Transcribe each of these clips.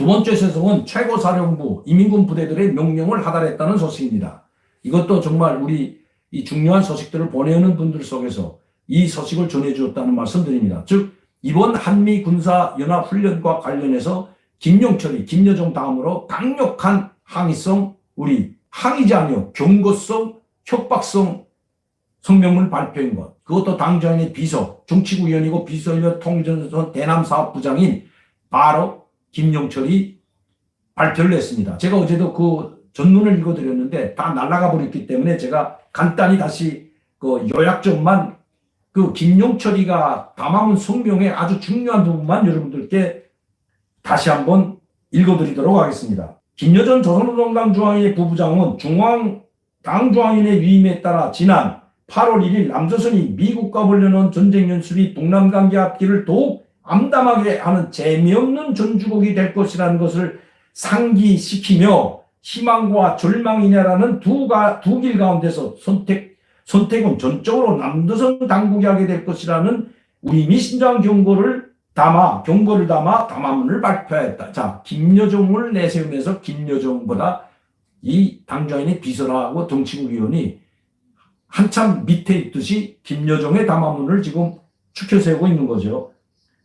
두 번째 소식은 최고사령부 이민군 부대들의 명령을 하달했다는 소식입니다. 이것도 정말 우리 이 중요한 소식들을 보내는 분들 속에서 이 소식을 전해주었다는 말씀드립니다. 즉 이번 한미 군사 연합 훈련과 관련해서 김용철이 김여정 다음으로 강력한 항의성, 우리 항의자 아니요 경고성, 협박성 성명을 발표한 것. 그것도 당장의 비서, 정치국 위원이고 비서인력 통전선 대남사업부장인 바로 김용철이 발표를 했습니다. 제가 어제도 그 전문을 읽어드렸는데 다 날아가 버렸기 때문에 제가 간단히 다시 그 요약점만 그 김용철이가 담아온 성명의 아주 중요한 부분만 여러분들께 다시 한번 읽어드리도록 하겠습니다. 김여정 조선노동당 중앙회 부부장은 당 중앙위원회 위임에 따라 지난 8월 1일 남조선이 미국과 벌려놓은 전쟁 연습이 북남관계 앞길을 더욱 암담하게 하는 재미없는 전주곡이 될 것이라는 것을 상기시키며 희망과 절망이냐라는 두 길 가운데서 선택은 전적으로 남조선 당국이 하게 될 것이라는 우리 미신장 경고를 담아 담화문을 발표했다. 자, 김여정을 내세우면서 김여정보다 이 당장의 비서라고 정치국 위원이 한참 밑에 있듯이 김여정의 담화문을 지금 추켜 세우고 있는 거죠.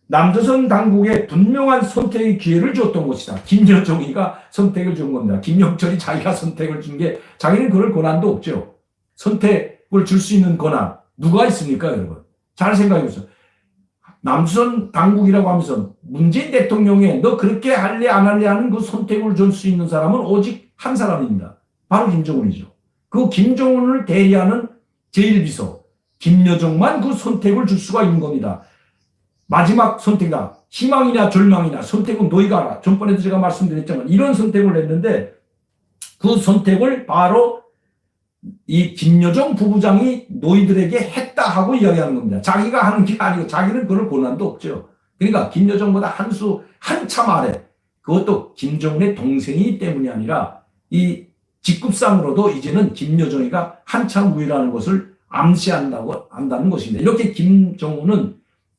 남조선 당국에 분명한 선택의 기회를 줬던 것이다. 김여정이가 선택을 준 겁니다. 김용철이 자기가 선택을 준 게 자기는 그럴 권한도 없죠. 선택을 줄 수 있는 권한 누가 있습니까, 여러분? 잘 생각해 보세요. 남조선 당국이라고 하면서 문재인 대통령의 너 그렇게 할래 안 할래 하는 그 선택을 줄 수 있는 사람은 오직 한 사람입니다. 바로 김정은이죠. 그 김정은을 대리하는 제1비서 김여정만 그 선택을 줄 수가 있는 겁니다. 마지막 선택이다. 희망이냐 절망이냐 선택은 너희가 알아. 전번에도 제가 말씀드렸지만 이런 선택을 했는데 그 선택을 바로 이 김여정 부부장이 너희들에게 했다 하고 이야기하는 겁니다. 자기가 하는 게 아니고 자기는 그럴 권한도 없죠. 그러니까 김여정보다 한참 아래, 그것도 김정은의 동생이기 때문이 아니라 이 직급상으로도 이제는 김여정이가 한참 위라는 것을 안다는 것입니다. 이렇게 김정은은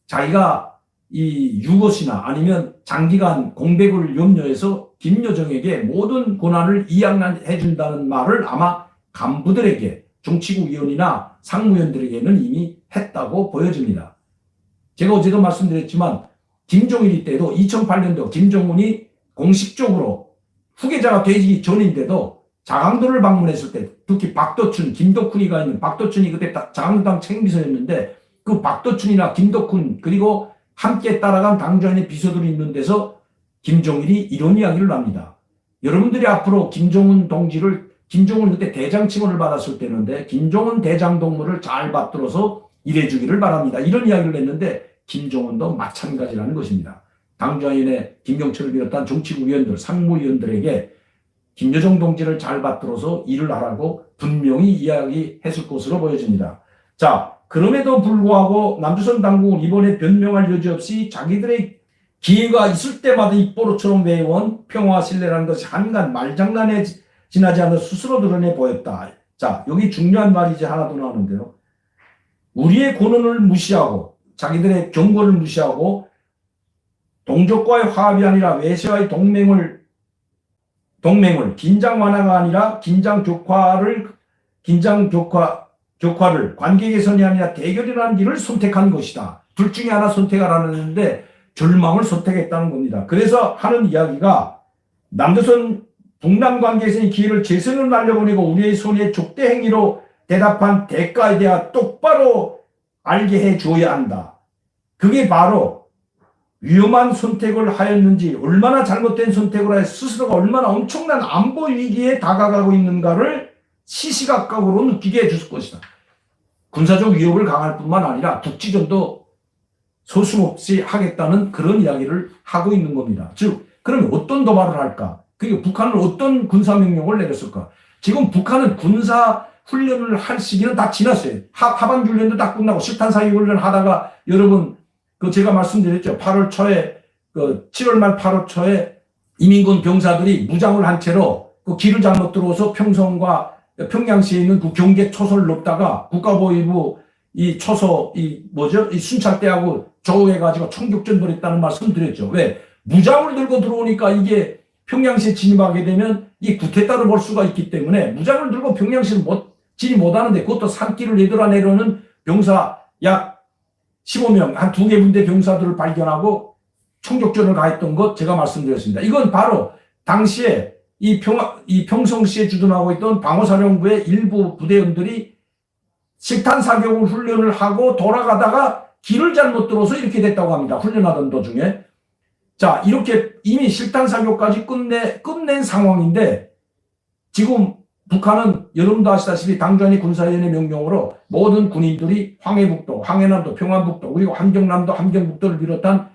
자기가 이 유것이나 아니면 장기간 공백을 염려해서 김여정에게 모든 권한을 이양해 준다는 말을 아마 간부들에게 정치국 위원이나 상무위원들에게는 이미 했다고 보여집니다. 제가 어제도 말씀드렸지만 김정일 때도 2008년도 김정은이 공식적으로 후계자가 되기 전인데도 자강도를 방문했을 때 특히 박도춘, 김덕훈이가 있는 박도춘이 그때 자강당 책임비서였는데 그 박도춘이나 김덕훈 그리고 함께 따라간 당정의 비서들이 있는 데서 김정일이 이런 이야기를 합니다. 여러분들이 앞으로 김정은 그때 대장 칭호를 받았을 때인데 김정은 대장 동무를 잘 받들어서 일해주기를 바랍니다. 이런 이야기를 했는데 김정은도 마찬가지라는 것입니다. 당정위원회 김용철을 비롯한 정치국 위원들, 상무위원들에게 김여정 동지를 잘 받들어서 일을 하라고 분명히 이야기했을 것으로 보여집니다. 자, 그럼에도 불구하고 남조선 당국은 이번에 변명할 여지 없이 자기들의 기회가 있을 때마다 입보로처럼 외워온 평화와 신뢰라는 것이 한간 말장난에 지나지 않아 스스로 드러내 보였다. 자, 여기 중요한 말이 이제 하나 더 나오는데요. 우리의 권한을 무시하고 자기들의 경고를 무시하고 동족과의 화합이 아니라 외세와의 동맹을 긴장 완화가 아니라 긴장 격화를 관계 개선이 아니라 대결이라는 길을 선택한 것이다. 둘 중에 하나 선택하라는데 절망을 선택했다는 겁니다. 그래서 하는 이야기가 남조선 북남 관계에서의 기회를 재선을 날려보내고 우리의 손에 족대 행위로 대답한 대가에 대해 똑바로 알게 해줘야 한다. 그게 바로 위험한 선택을 하였는지 얼마나 잘못된 선택을 하여 스스로가 얼마나 엄청난 안보 위기에 다가가고 있는가를 시시각각으로 느끼게 해줄 것이다. 군사적 위협을 강할 뿐만 아니라 국지전도 서슴없이 하겠다는 그런 이야기를 하고 있는 겁니다. 즉 그러면 어떤 도발을 할까? 그리고 북한은 어떤 군사명령을 내렸을까? 지금 북한은 군사훈련을 할 시기는 다 지났어요. 하반기 훈련도 다 끝나고 실탄사격 훈련 하다가 여러분 제가 말씀드렸죠. 8월 초에 7월 말 8월 초에 이민군 병사들이 무장을 한 채로 그 길을 잘못 들어와서 평성과 평양시에 있는 그 경계 초소를 넘다가 국가보위부 이 초소 이 순찰대하고 조우해가지고 총격전 벌였다는 말씀 드렸죠. 왜? 무장을 들고 들어오니까 이게 평양시에 진입하게 되면 이 구태타를 볼 수가 있기 때문에 무장을 들고 평양시를 진입 못하는데, 그것도 산길을 내려는 병사 약 15명, 한 2개 분대 병사들을 발견하고 총격전을 가했던 것 제가 말씀드렸습니다. 이건 바로 당시에 이 평성시에 주둔하고 있던 방어사령부의 일부 부대원들이 실탄 사격 훈련을 하고 돌아가다가 길을 잘못 들어서 이렇게 됐다고 합니다. 훈련하던 도중에. 자, 이렇게 이미 실탄 사격까지 끝낸 상황인데, 지금 북한은 여러분도 아시다시피 당주한위 군사위원회 명령으로 모든 군인들이 황해북도, 황해남도, 평안북도, 그리고 함경남도, 함경북도를 비롯한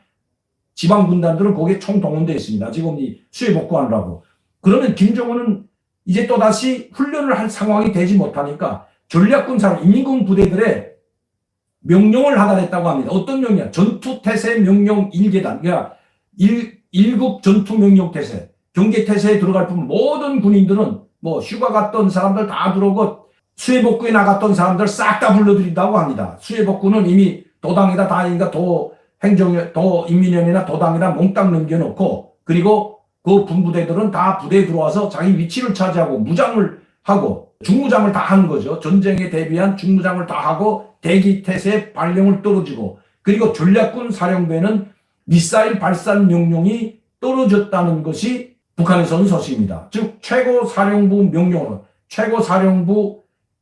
지방군단들은 거기에 총동원되어 있습니다. 지금 이 수해 복구하느라고. 그러면 김정은은 이제 또다시 훈련을 할 상황이 되지 못하니까 전략군사로 인민군 부대들의 명령을 하달했다고 합니다. 어떤 명령이야? 전투태세 명령 1계단. 그러니까 1급 전투명령태세. 경계태세에 들어갈 뿐 모든 군인들은 뭐 휴가 갔던 사람들 다 들어오고 수해복구에 나갔던 사람들 싹 다 불러들인다고 합니다. 수해복구는 이미 도당에다 다니까 도인민위원회나 도당에다 몽땅 넘겨놓고, 그리고 그 분부대들은 다 부대에 들어와서 자기 위치를 차지하고 무장을 하고 중무장을 다 하는 거죠. 전쟁에 대비한 중무장을 다 하고 대기태세 발령을 떨어지고, 그리고 전략군 사령부에는 미사일 발사 명령이 떨어졌다는 것이 북한에서는 소식입니다. 즉 최고사령부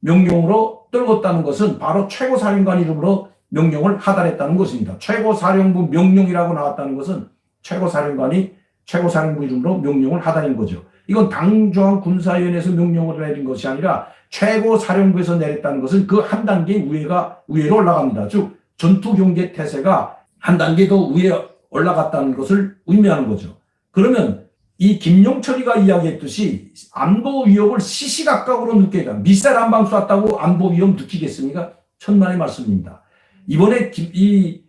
명령으로 떨궜다는 것은 바로 최고사령관 이름으로 명령을 하달했다는 것입니다. 최고사령부 명령이라고 나왔다는 것은 최고사령관이 최고사령부 이름으로 명령을 하달인 거죠. 이건 당중앙 군사위원회에서 명령을 내린 것이 아니라 최고사령부에서 내렸다는 것은 그 한 단계 위로 올라갑니다. 즉 전투경계 태세가 한 단계 더 위에 올라갔다는 것을 의미하는 거죠. 그러면 이 김용철이가 이야기했듯이 안보 위협을 시시각각으로 느껴야 미사일 한 방 쐈다고 안보 위협 느끼겠습니까? 천만의 말씀입니다. 이번에 이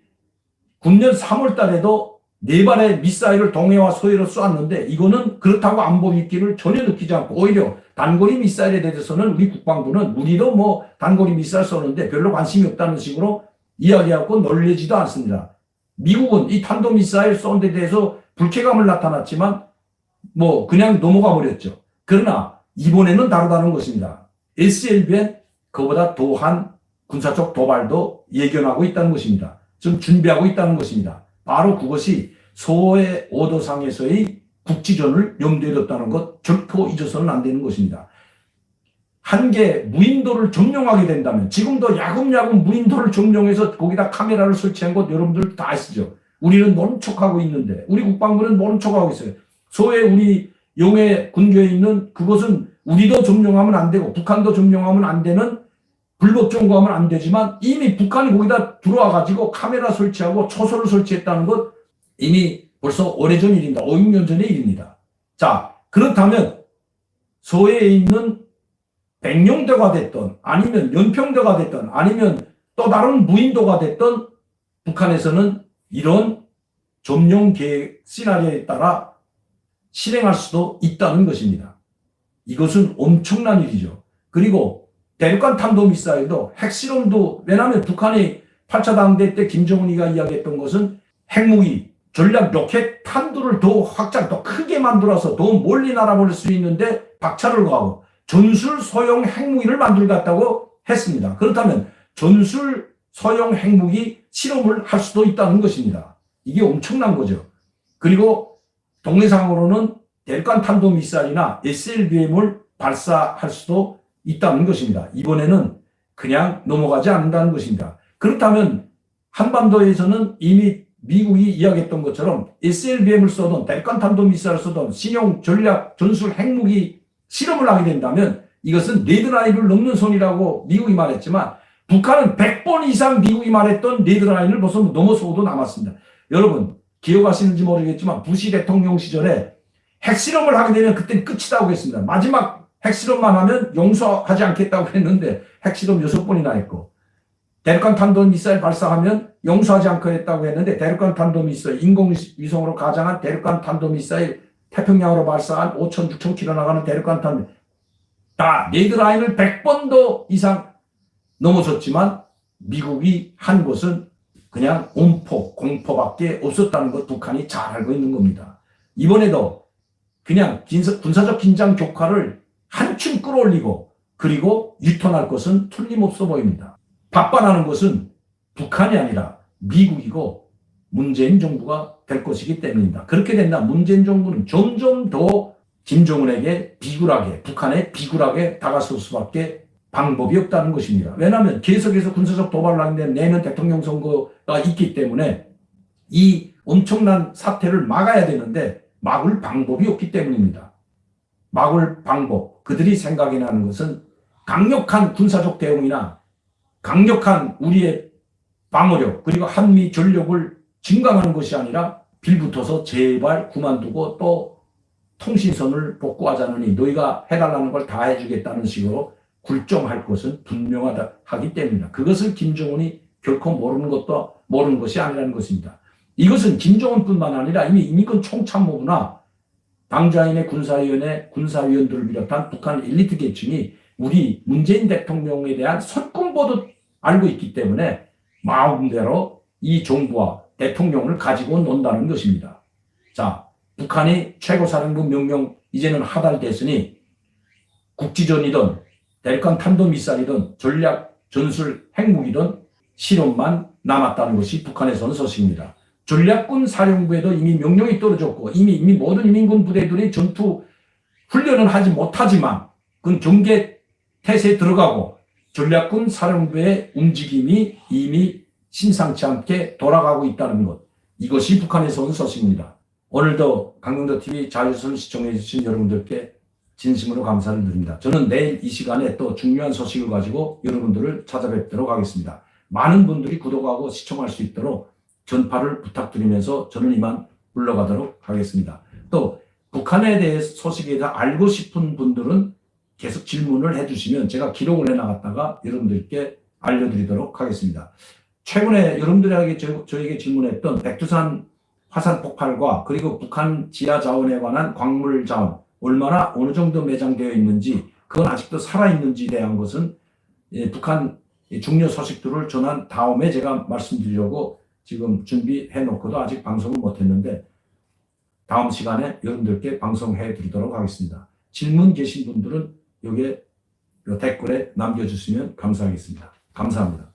군년 3월 달에도 4발의 미사일을 동해와 서해로 쏘았는데, 이거는 그렇다고 안보 위기를 전혀 느끼지 않고 오히려 단거리 미사일에 대해서는 우리 국방부는 우리도 뭐 단거리 미사일 쏘는데 별로 관심이 없다는 식으로 이야기하고 놀래지도 않습니다. 미국은 이 탄도미사일 쏜 데 대해서 불쾌감을 나타났지만 뭐 그냥 넘어가 버렸죠. 그러나 이번에는 다르다는 것입니다. SLB엔 그보다 더한 군사적 도발도 예견하고 있다는 것입니다. 좀 준비하고 있다는 것입니다. 바로 그것이 소해 오도상에서의 국지전을 염두에 뒀다는 것 결코 잊어서는 안 되는 것입니다. 한개 무인도를 점령하게 된다면, 지금도 야금야금 무인도를 점령해서 거기다 카메라를 설치한 것 여러분들 다 아시죠? 우리는 모른 척하고 있는데, 우리 국방부는 모른 척하고 있어요. 소해 우리 용해 군교에 있는 그것은 우리도 점령하면 안 되고 북한도 점령하면 안 되는, 불법 점거하면 안 되지만 이미 북한이 거기다 들어와 가지고 카메라 설치하고 초소를 설치했다는 것 이미 벌써 오래전 일입니다. 5, 6년 전의 일입니다. 자, 그렇다면 소해에 있는 백령도가 됐던 아니면 연평도가 됐던 아니면 또 다른 무인도가 됐던 북한에서는 이런 점령 계획 시나리오에 따라 실행할 수도 있다는 것입니다. 이것은 엄청난 일이죠. 그리고 대륙간 탄도미사일도 핵실험도, 왜냐하면 북한이 8차 당대 때 김정은이가 이야기했던 것은 핵무기, 전략 로켓 탄두를 더 확장, 더 크게 만들어서 더 멀리 날아버릴 수 있는데 박차를 가하고 전술 소형 핵무기를 만들겠다고 했습니다. 그렇다면 전술 소형 핵무기 실험을 할 수도 있다는 것입니다. 이게 엄청난 거죠. 그리고 동해상으로는 대륙간 탄도미사일이나 SLBM을 발사할 수도 있다는 것입니다. 이번에는 그냥 넘어가지 않는다는 것입니다. 그렇다면 한반도에서는 이미 미국이 이야기했던 것처럼 SLBM을 쏘던 대륙간 탄도미사일을 쏘던 신형 전략 전술 핵무기 실험을 하게 된다면 이것은 레드라인을 넘는 선이라고 미국이 말했지만 북한은 100번 이상 미국이 말했던 레드라인을 벌써 넘어서고도 남았습니다. 여러분 기억하시는지 모르겠지만 부시 대통령 시절에 핵실험을 하게 되면 그때는 끝이라고 했습니다. 마지막 핵실험만 하면 용서하지 않겠다고 했는데 핵실험 6번이나 했고, 대륙간 탄도미사일 발사하면 용서하지 않겠다고 했는데 대륙간 탄도미사일, 인공위성으로 가장한 대륙간 탄도미사일, 태평양으로 발사한 5,000, 6,000km 나가는 대륙간 탄도미사일 다 레드라인을 100번도 이상 넘어섰지만 미국이 한 것은 그냥 온폭, 공포밖에 없었다는 것 북한이 잘 알고 있는 겁니다. 이번에도 그냥 군사적 긴장 격화를 한층 끌어올리고 그리고 유턴할 것은 틀림없어 보입니다. 박반하는 것은 북한이 아니라 미국이고 문재인 정부가 될 것이기 때문입니다. 그렇게 된다 문재인 정부는 점점 더 김정은에게 비굴하게, 북한에 비굴하게 다가설 수밖에 방법이 없다는 것입니다. 왜냐하면 계속해서 군사적 도발을 하는데 내년 대통령 선거가 있기 때문에 이 엄청난 사태를 막아야 되는데 막을 방법이 없기 때문입니다. 막을 방법, 그들이 생각이 나는 것은 강력한 군사적 대응이나 강력한 우리의 방어력 그리고 한미 전력을 증강하는 것이 아니라 빌붙어서 제발 그만두고 또 통신선을 복구하자느니 너희가 해달라는 걸 다 해주겠다는 식으로 굴종할 것은 분명하기 때문이다. 그것을 김정은이 결코 모르는 것이 아니라는 것입니다. 이것은 김정은뿐만 아니라 이미 이민건 총참모부나 당좌인의 군사위원회 군사위원들을 비롯한 북한 엘리트 계층이 우리 문재인 대통령에 대한 선군보듯 알고 있기 때문에 마음대로 이 정부와 대통령을 가지고 논다는 것입니다. 자, 북한이 최고사령부 명령 이제는 하달됐으니 국지전이든 대륙간 탄도미사일이든 전략 전술 핵무기든 실험만 남았다는 것이 북한에서는 소식입니다. 전략군 사령부에도 이미 명령이 떨어졌고 이미 모든 이민군 부대들이 전투 훈련은 하지 못하지만 그건 경계 태세에 들어가고 전략군 사령부의 움직임이 이미 심상치 않게 돌아가고 있다는 것. 이것이 북한에서 온 소식입니다. 오늘도 강경도TV 자유선 시청해 주신 여러분들께 진심으로 감사를 드립니다. 저는 내일 이 시간에 또 중요한 소식을 가지고 여러분들을 찾아뵙도록 하겠습니다. 많은 분들이 구독하고 시청할 수 있도록 전파를 부탁드리면서 저는 이만 물러가도록 하겠습니다. 또 북한에 대해서 소식에 대해 알고 싶은 분들은 계속 질문을 해주시면 제가 기록을 해나갔다가 여러분들께 알려드리도록 하겠습니다. 최근에 여러분들에게 저에게 질문했던 백두산 화산 폭발과 그리고 북한 지하 자원에 관한 광물 자원 얼마나 어느 정도 매장되어 있는지 그건 아직도 살아있는지에 대한 것은 북한 중요 소식들을 전한 다음에 제가 말씀드리려고 지금 준비해 놓고도 아직 방송을 못했는데 다음 시간에 여러분들께 방송해 드리도록 하겠습니다. 질문 계신 분들은 여기에 댓글에 남겨주시면 감사하겠습니다. 감사합니다.